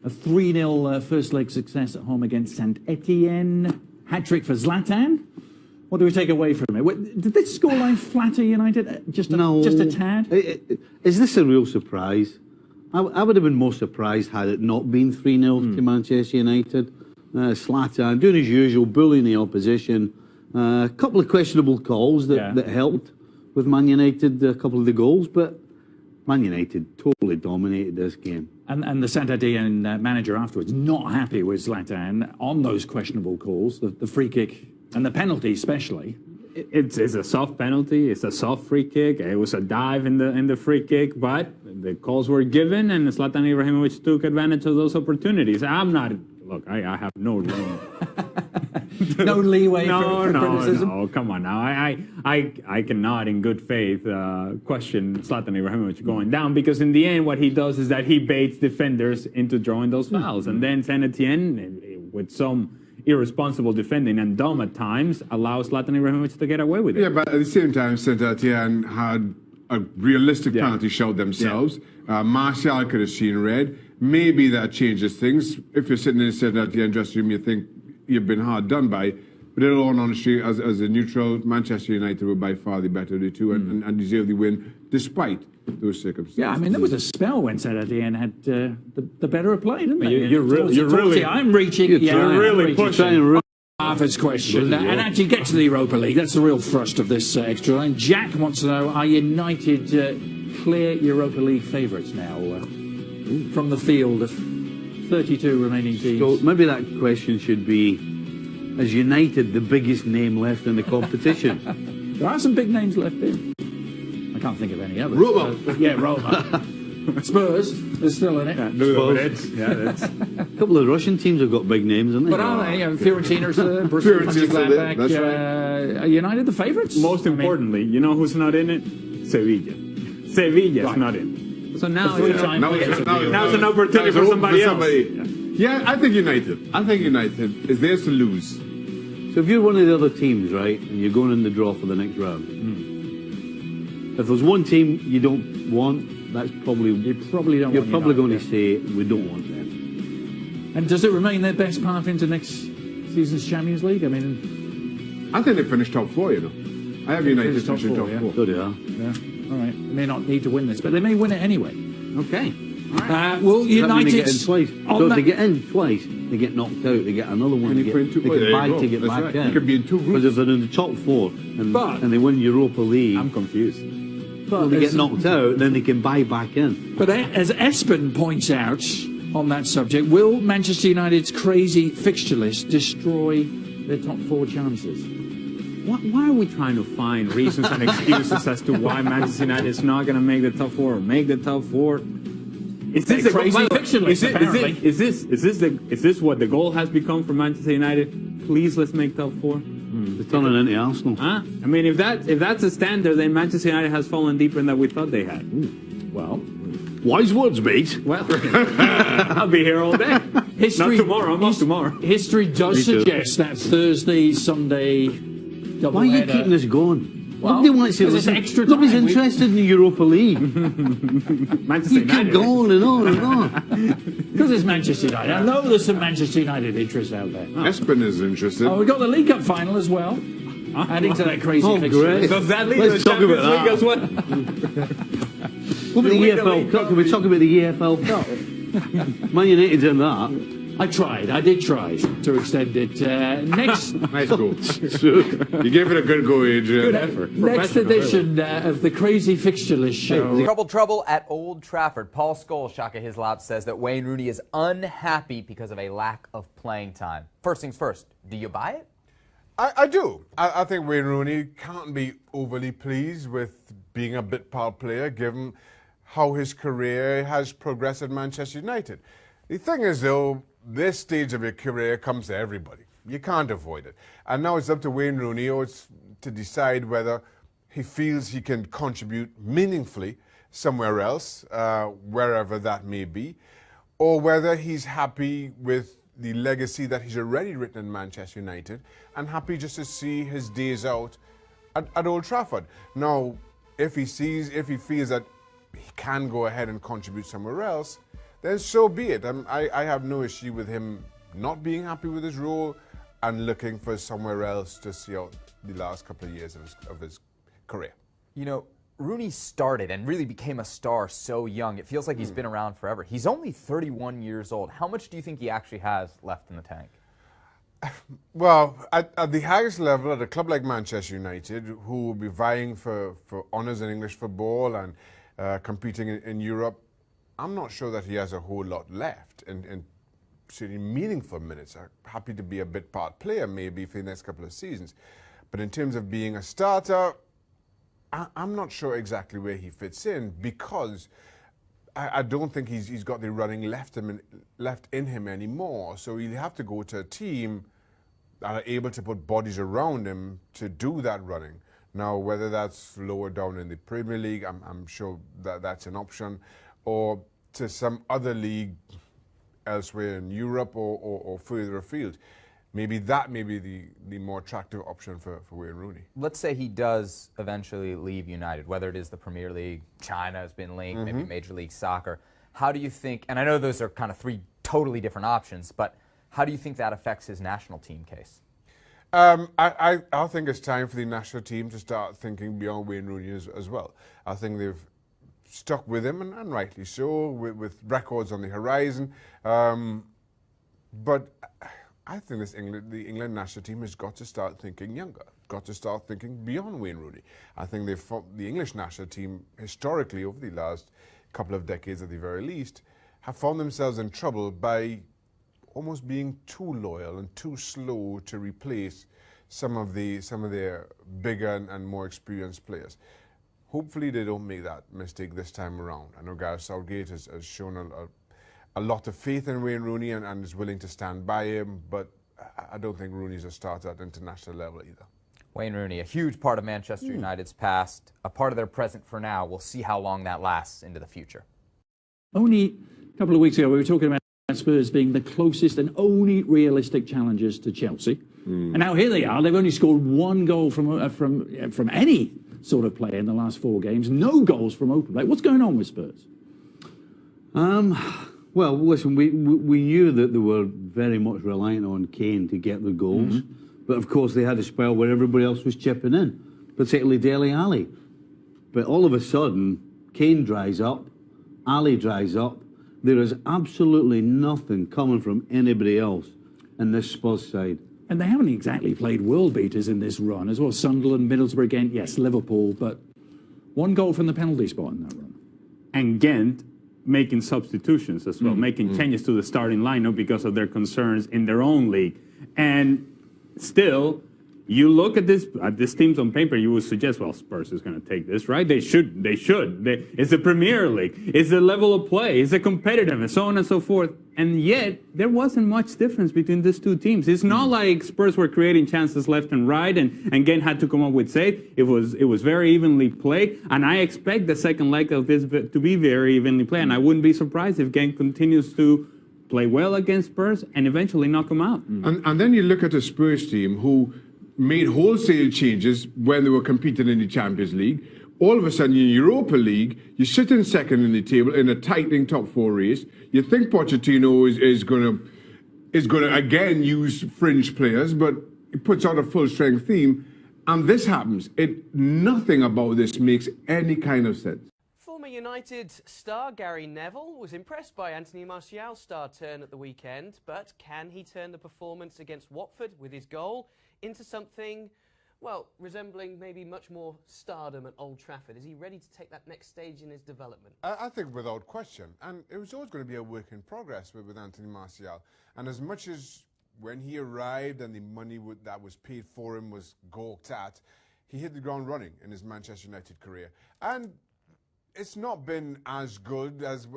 A 3-0 first leg success at home against St Etienne. Hat-trick for Zlatan. What do we take away from it? Did this scoreline flatter United just a tad? Is this a real surprise? I would have been more surprised had it not been 3-0 to Manchester United. Zlatan doing his usual, bullying the opposition. A couple of questionable calls that helped with Man United, a couple of the goals, but Man United totally dominated this game. And the St Etienne manager afterwards not happy with Zlatan on those questionable calls, the free kick and the penalty especially. It's a soft penalty. It's a soft free kick. It was a dive in the free kick, but the calls were given, and Zlatan Ibrahimovic took advantage of those opportunities. Look, I have no room. No leeway for criticism? No, come on now. I cannot, in good faith, question Zlatan Ibrahimovic going down, because in the end, what he does is that he baits defenders into drawing those fouls. And then Saint Etienne, with some irresponsible defending and dumb at times, allows Zlatan Ibrahimovic to get away with it. Yeah, but at the same time, Saint Etienne had a realistic penalty shot themselves. Martial could have seen red. Maybe that changes things. If you're sitting in Saint Etienne dressing room, you think you've been hard done by. But in all honesty, as a neutral, Manchester United were by far the better of the two and deserved the win, despite those circumstances. Yeah, I mean, there was a spell when Saint Etienne had the better of play, didn't they? You're really I'm reaching. You're really pushing. Harvard's question, and actually get to the Europa League. That's the real thrust of this extra line. Jack wants to know: are United clear Europa League favourites now from the field of 32 remaining teams? So maybe that question should be: is United the biggest name left in the competition? There are some big names left in. I can't think of any others. Roma. Yeah, Roma. Spurs, they're still in it. That's A couple of Russian teams have got big names, haven't they? But are they? Fiorentina's there, Bristol Mönchengladbach. That's right. Are United the favourites? Most importantly, you know who's not in it? Sevilla. Sevilla's not in. So now it's an opportunity for somebody else. Yeah, I think United. I think United is theirs to lose. So if you're one of the other teams, right, and you're going in the draw for the next round, if there's one team you don't want, that's probably you're probably going to say we don't want them. And does it remain their best path into next season's Champions League? I mean, I think they finished top four. You know, I have United finishing top four. So they are. Yeah. All right. They may not need to win this, but they may win it anyway. Okay. Will United get in twice? So if they get in twice, they get knocked out. They get another one. They can buy to get back in. They could be in two groups. Because if they're in the top four and they win Europa League, I'm confused. Well, they get knocked out, then they can buy back in. But as Espen points out on that subject, will Manchester United's crazy fixture list destroy their top four chances? Why are we trying to find reasons and excuses as to why Manchester United is not going to make the top four or make the top four? Is this a crazy fixture list? Apparently, is this what the goal has become for Manchester United? Please, let's make top four. They're turning into Arsenal. Huh? I mean, if that's a standard, then Manchester United has fallen deeper than we thought they had. Well, wise words, mate. Well, I'll be here all day. Not tomorrow. I'm off tomorrow. History does suggest that Thursday, Sunday doubleheader. Why are you keeping this going? Well, nobody wants to listen. Extra Nobody's time. interested in the Europa League. Manchester United. Keep going and on and on. Because it's Manchester United. I know there's some Manchester United interest out there. Espen is interested. Oh, we've got the League Cup final as well. Adding to that crazy fixture. Great. Does that lead to the Champions League as well? What about the EFL Cup? Can we talk about the EFL Cup? Man United's in that. I did try to extend it. Next Nice goal. You gave it a good go, Adrian. Good effort. next edition of the Crazy Fixture List show. Trouble at Old Trafford. Paul Scholes, Shaka Hislop, says that Wayne Rooney is unhappy because of a lack of playing time. First things first, do you buy it? I do. I think Wayne Rooney can't be overly pleased with being a bit part player given how his career has progressed at Manchester United. The thing is, though, this stage of your career comes to everybody. You can't avoid it. And now it's up to Wayne Rooney to decide whether he feels he can contribute meaningfully somewhere else, wherever that may be, or whether he's happy with the legacy that he's already written in Manchester United and happy just to see his days out at Old Trafford. Now, if he feels that he can go ahead and contribute somewhere else, then so be it. I have no issue with him not being happy with his role and looking for somewhere else to see out the last couple of years of his career. You know, Rooney started and really became a star so young. It feels like he's been around forever. He's only 31 years old. How much do you think he actually has left in the tank? Well, at the highest level, at a club like Manchester United, who will be vying for honours in English football and competing in Europe, I'm not sure that he has a whole lot left in certainly meaningful minutes. I'm happy to be a bit part player maybe for the next couple of seasons. But in terms of being a starter, I'm not sure exactly where he fits in, because I don't think he's got the running left in him anymore. So he'll have to go to a team that are able to put bodies around him to do that running. Now, whether that's lower down in the Premier League, I'm sure that's an option, or to some other league elsewhere in Europe or further afield. Maybe that may be the more attractive option for Wayne Rooney. Let's say he does eventually leave United, whether it is the Premier League, China has been linked, maybe Major League Soccer. How do you think, and I know those are kind of three totally different options, but how do you think that affects his national team case? I think it's time for the national team to start thinking beyond Wayne Rooney as well. I think they've stuck with him, and rightly so, with records on the horizon. But I think the England national team has got to start thinking younger, got to start thinking beyond Wayne Rooney. I think the English national team, historically, over the last couple of decades at the very least, have found themselves in trouble by almost being too loyal and too slow to replace some of their bigger and more experienced players. Hopefully they don't make that mistake this time around. I know Gareth Southgate has shown a lot of faith in Wayne Rooney and is willing to stand by him, but I don't think Rooney's a starter at international level either. Wayne Rooney, a huge part of Manchester United's past, a part of their present for now. We'll see how long that lasts into the future. Only a couple of weeks ago, we were talking about Spurs being the closest and only realistic challengers to Chelsea. And now here they are. They've only scored one goal from any sort of player in the last 4 games. No goals from open play. What's going on with Spurs? Well, listen, we knew that they were very much reliant on Kane to get the goals. But of course they had a spell where everybody else was chipping in, particularly Dele Alli. But all of a sudden, Kane dries up, Ali dries up. There is absolutely nothing coming from anybody else in this Spurs side. And they haven't exactly played world beaters in this run as well. Sunderland, Middlesbrough again, yes, Liverpool, but 1 goal from the penalty spot in that run. And Ghent making substitutions as well, making changes to the starting lineup because of their concerns in their own league. And still, you look at this teams on paper, you would suggest, well, Spurs is going to take this, right? They should. It's the Premier League. It's the level of play. It's the competitiveness, so on and so forth. And yet, there wasn't much difference between these two teams. It's not like Spurs were creating chances left and right, and Ghent had to come up with save. It was very evenly played, and I expect the second leg of this to be very evenly played. And I wouldn't be surprised if Ghent continues to play well against Spurs and eventually knock them out. And then you look at a Spurs team who made wholesale changes when they were competing in the Champions League. All of a sudden, in Europa League, you sit in second in the table in a tightening top 4 race. You think Pochettino is going to again use fringe players, but he puts out a full strength team, and this happens. Nothing about this makes any kind of sense. Former United star Gary Neville was impressed by Anthony Martial's star turn at the weekend, but can he turn the performance against Watford with his goal into something, well, resembling maybe much more stardom at Old Trafford? Is he ready to take that next stage in his development? I think without question. And it was always going to be a work in progress with Anthony Martial. And as much as when he arrived and the money that was paid for him was gawked at, he hit the ground running in his Manchester United career. And it's not been as good as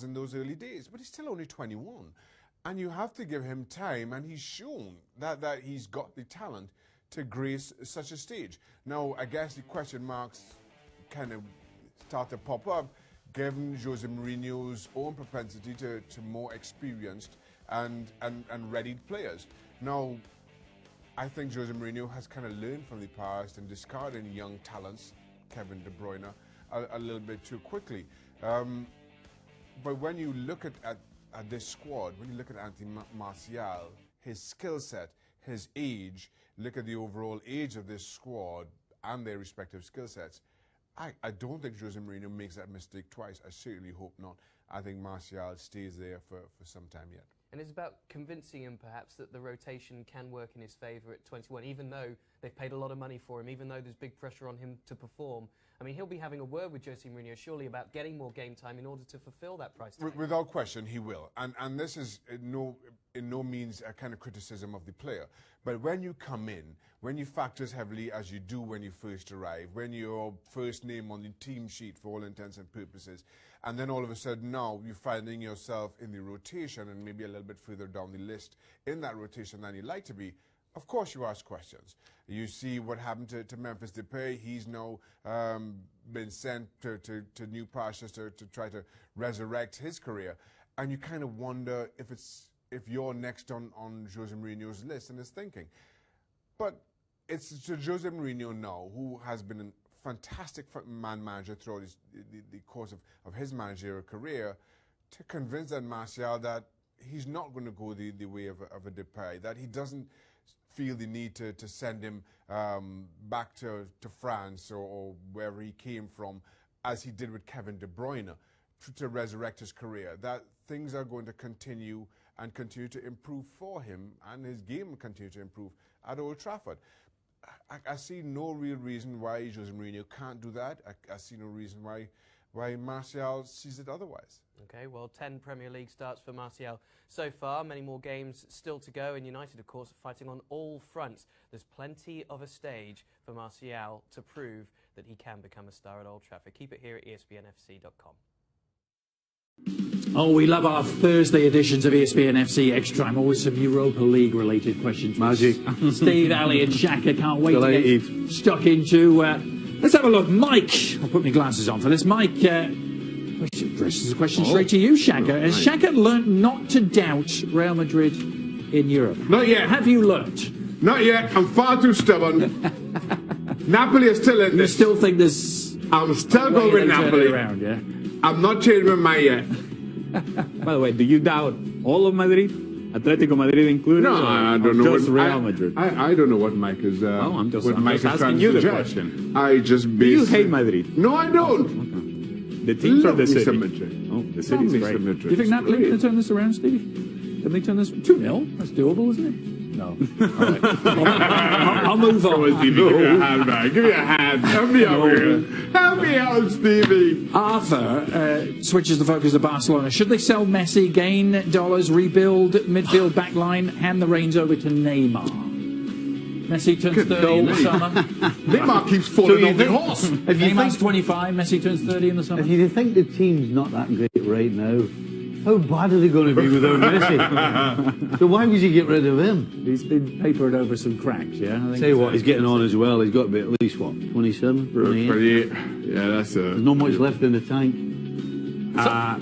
in those early days, but he's still only 21. And you have to give him time, and he's shown that he's got the talent to grace such a stage. Now, I guess the question marks kind of start to pop up, given Jose Mourinho's own propensity to more experienced and readied players. Now, I think Jose Mourinho has kind of learned from the past and discarding young talents, Kevin De Bruyne, a little bit too quickly. But when you look at this squad, when you look at Anthony Martial, his skill set, his age, look at the overall age of this squad and their respective skill sets, I don't think Jose Mourinho makes that mistake twice. I certainly hope not. I think Martial stays there for some time yet. And it's about convincing him, perhaps, that the rotation can work in his favour at 21, even though they've paid a lot of money for him, even though there's big pressure on him to perform. I mean, he'll be having a word with Jose Mourinho, surely, about getting more game time in order to fulfil that price tag. Without question, he will. And this is in no means a kind of criticism of the player. But when you come in, when you factor as heavily as you do when you first arrive, when you're first name on the team sheet for all intents and purposes, and then all of a sudden now you're finding yourself in the rotation and maybe a little bit further down the list in that rotation than you'd like to be, of course you ask questions. You see what happened to Memphis Depay. He's now been sent to new pastures to try to resurrect his career. And you kind of wonder if you're next on Jose Mourinho's list and his thinking. But it's to Jose Mourinho now, who has been a fantastic manager throughout the course of his managerial career, to convince that Martial that he's not going to go the way of a Depay, that he doesn't feel the need to send him back to France or wherever he came from, as he did with Kevin De Bruyne, to resurrect his career, that things are going to continue and continue to improve for him, and his game will continue to improve at Old Trafford. I see no real reason why Jose Mourinho can't do that. I see no reason why Martial sees it otherwise. Okay, well, 10 Premier League starts for Martial so far. Many more games still to go, and United, of course, fighting on all fronts. There's plenty of a stage for Martial to prove that he can become a star at Old Trafford. Keep it here at ESPNFC.com. Oh, we love our Thursday editions of ESPN FC Extra Time. Always some Europa League related questions. Magic. Steve, Ali and Shaka can't wait to get stuck into. Let's have a look. Mike, I'll put my glasses on for this. Mike, this is a question straight to you, Shaka. Has Shaka learnt not to doubt Real Madrid in Europe? Not yet. Have you learnt? Not yet. I'm far too stubborn. Napoli is still in this. You still think there's... I'm still going with Napoli. Around, yeah? I'm not changing my mind yet. By the way, do you doubt all of Madrid? Atletico Madrid included? No, I don't know. Just Real Madrid? I don't know what Mike is. I'm just asking you the question. I just Do you hate Madrid? No, I don't. Okay. The teams or the city? Oh, the city's great. Do you think Napoli can turn this around, Stevie? Can they turn this 2-0? That's doable, isn't it? No. All right. I'll move on. Give me a hand, man. Give me a hand. Help me out here. Help me out, Stevie. Arthur switches the focus to Barcelona. Should they sell Messi, gain dollars, rebuild midfield backline, hand the reins over to Neymar? Messi turns 30 in the summer. Neymar keeps falling off the horse. Neymar's 25, Messi turns 30 in the summer. If you think the team's not that great right now, how bad are they going to be without Messi? So why would you get rid of him? He's been papered over some cracks, yeah? I think Tell you what, he's getting on as well. He's got to be at least, what, 27, 28? Yeah, that's There's not much left in the tank.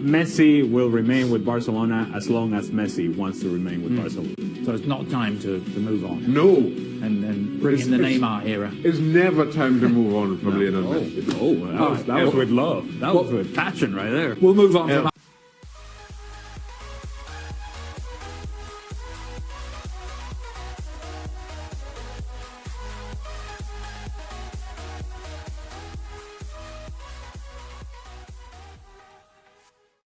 Messi will remain with Barcelona as long as Messi wants to remain with Barcelona. So it's not time to move on. No. And bring in the Neymar era. It's never time to move on from Lionel Messi. That was with love. That was with passion right there. We'll move on from